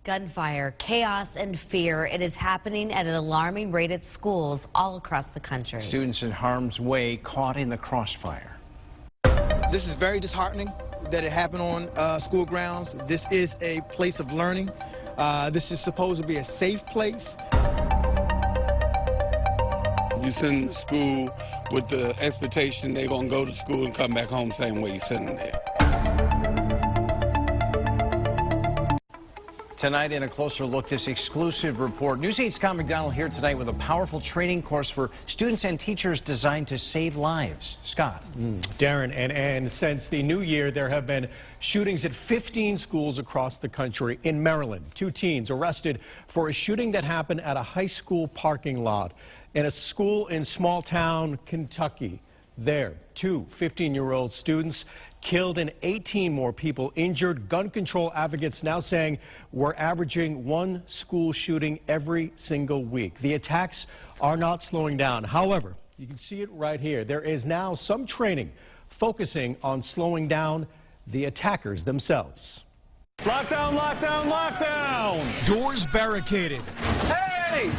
Gunfire, chaos, and fear. It is happening at an alarming rate at schools all across the country. Students in harm's way caught in the crossfire. This is very disheartening that it happened on school grounds. This is a place of learning. This is supposed to be a safe place. You send school with the expectation they're going to go to school and come back home the same way you send them there. Tonight, in a closer look, this exclusive report. News 8's Scott McDonnell here tonight with a powerful training course for students and teachers designed to save lives. Scott. Darren, and since the new year, there have been shootings at 15 schools across the country. In Maryland, 2 teens arrested for a shooting that happened at a high school parking lot in a school in small town Kentucky. There, 2 15-year-old students killed and 18 more people injured. Gun control advocates now saying we're averaging 1 school shooting every single week. The attacks are not slowing down. However, you can see it right here. There is now some training focusing on slowing down the attackers themselves. Lockdown, lockdown, lockdown! Doors barricaded. Hey!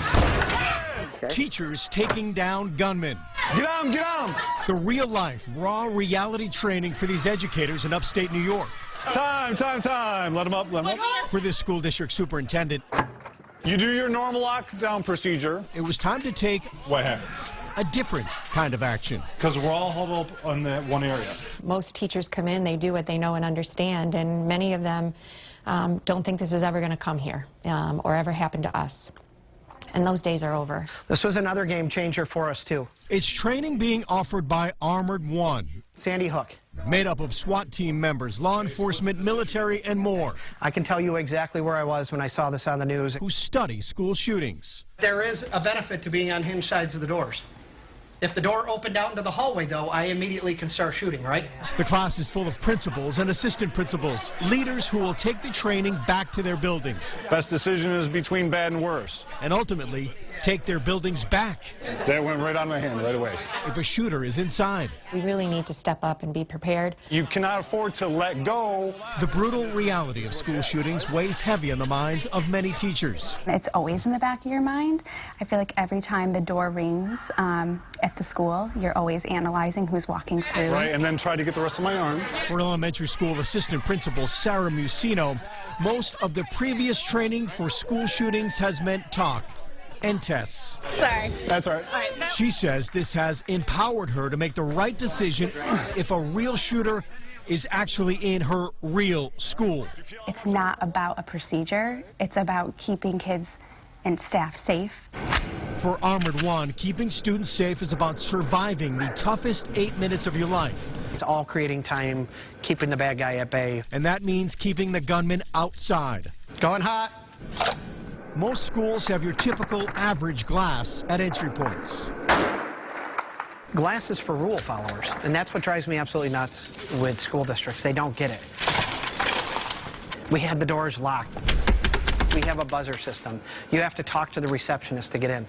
Teachers taking down gunmen. Get on, get on! The real-life, raw reality training for these educators in upstate New York. Time, time, time. Let them up, let them up. For this school district superintendent, You do your normal lockdown procedure. it was time to take What happens? a different kind of action. Because we're all huddled up on that one area. Most teachers come in, they do what they know and understand, and many of them don't think this is ever going to come here or ever happen to us. And those days are over. This was another game changer for us, too. It's training being offered by Armored One, Sandy Hook. made up of SWAT team members, law enforcement, military, and more, I can tell you exactly where I was when I saw this on the news. who study school shootings. There is a benefit to being on hinged sides of the doors. If the door opened out into the hallway, though, I immediately can start shooting, right? The class is full of principals and assistant principals, leaders who will take the training back to their buildings Best decision is between bad and worse. and ultimately take their buildings back That went right on my hand right away. if a shooter is inside. We really need to step up and be prepared. You cannot afford to let go. The brutal reality of school shootings weighs heavy on the minds of many teachers. It's always in the back of your mind. I feel like every time the door rings at the school, you're always analyzing who's walking through. Right, and then try to get the rest of my arm. For elementary school assistant principal Sarah Musino, most of the previous training for school shootings has meant talk and tests. Sorry. That's all right. She says this has empowered her to make the right decision if a real shooter is actually in her real school. It's not about a procedure. It's about keeping kids and staff safe. For Armored One, keeping students safe is about surviving the toughest 8 minutes of your life. It's all creating time, keeping the bad guy at bay. And that means keeping the gunman outside. Going hot. Most schools have your typical average glass at entry points. Glass is for rule followers, and that's what drives me absolutely nuts with school districts. They don't get it. We had the doors locked. We have a buzzer system. You have to talk to the receptionist to get in.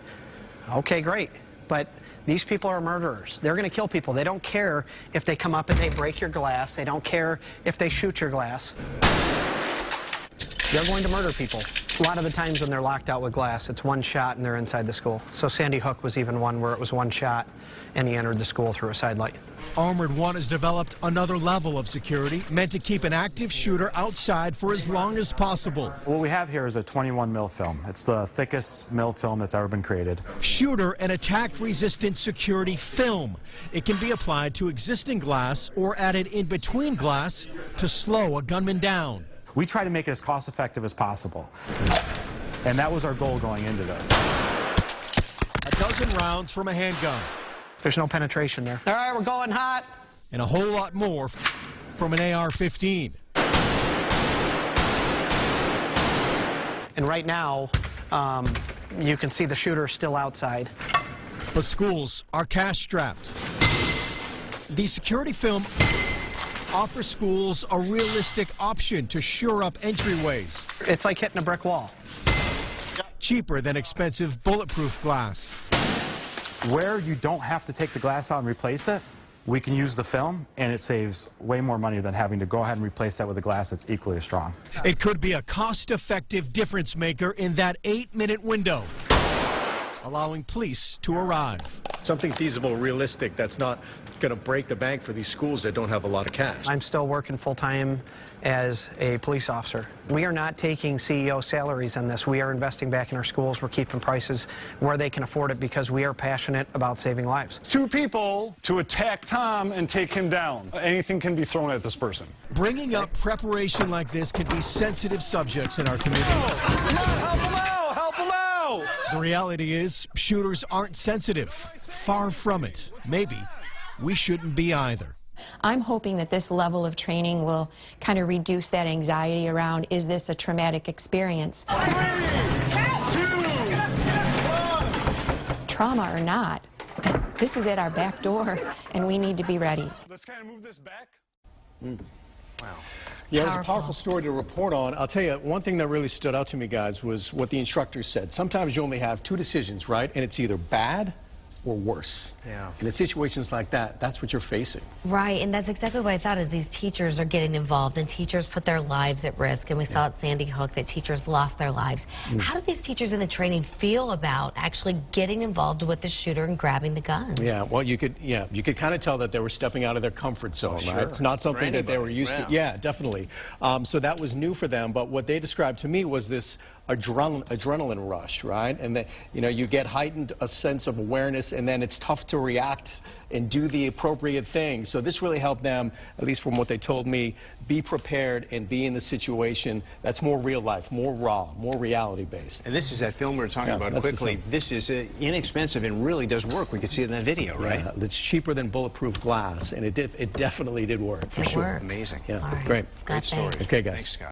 Okay, great, but these people are murderers. They're going to kill people. They don't care if they come up and they break your glass. They don't care if they shoot your glass. They're going to murder people. A lot of the times when they're locked out with glass, it's one shot and they're inside the school. So Sandy Hook was even one where it was one shot and he entered the school through a side light. Armored One has developed another level of security meant to keep an active shooter outside for as long as possible. What we have here is a 21 mil film. It's the thickest mil film that's ever been created. Shooter and attack-resistant security film. It can be applied to existing glass or added in between glass to slow a gunman down. We try to make it as cost-effective as possible. And that was our goal going into this. A dozen rounds from a handgun. There's no penetration there. All right, we're going hot. And a whole lot more from an AR-15. And right now, you can see the shooter still outside. But schools are cash-strapped. The security film offers schools a realistic option to shore up entryways. It's like hitting a brick wall. Cheaper than expensive bulletproof glass. Where you don't have to take the glass out and replace it, We can use the film, and it saves way more money than having to go ahead and replace that with a glass that's equally as strong. It could be a cost-effective difference maker in that 8-minute window, allowing police to arrive. Something feasible, realistic, that's not going to break the bank for these schools that don't have a lot of cash. I'm still working full-time as a police officer. We are not taking CEO salaries on this. We are investing back in our schools. We're keeping prices where they can afford it because we are passionate about saving lives. 2 people to attack Tom and take him down. Anything can be thrown at this person. Bringing up preparation like this can be sensitive subjects in our communities. Come on, help him out! Help him out! The reality is, shooters aren't sensitive. Far from it. Maybe we shouldn't be either. I'm hoping that this level of training will kind of reduce that anxiety around, is this a traumatic experience? 3, 2, 1. Trauma or not, this is at our back door, and we need to be ready. Let's kind of move this back. Wow. Yeah, it was a powerful story to report on. I'll tell you, one thing that really stood out to me, guys, was what the instructors said. Sometimes you only have 2 decisions, right? And it's either bad or worse. Yeah. And in situations like that, that's what you're facing. Right, and that's exactly what I thought, is these teachers are getting involved, and teachers put their lives at risk, and we saw at Sandy Hook that teachers lost their lives. How do these teachers in the training feel about actually getting involved with the shooter and grabbing the gun? Yeah, well, you could kind of tell that they were stepping out of their comfort zone, right? It's not something that they were used to. Yeah, definitely. So that was new for them, but what they described to me was this adrenaline rush, right? And that, you get heightened a sense of awareness, and then it's tough to react and do the appropriate things. So this really helped them, at least from what they told me, be prepared and be in the situation that's more real life, more raw, more reality based. And this is that film we were talking about quickly. This is inexpensive and really does work. We could see it in that video, right? Yeah, it's cheaper than bulletproof glass, and it definitely did work. For sure. Worked. Amazing. Yeah, All right. great. Scott, Great story. Okay, guys. Thanks, Scott.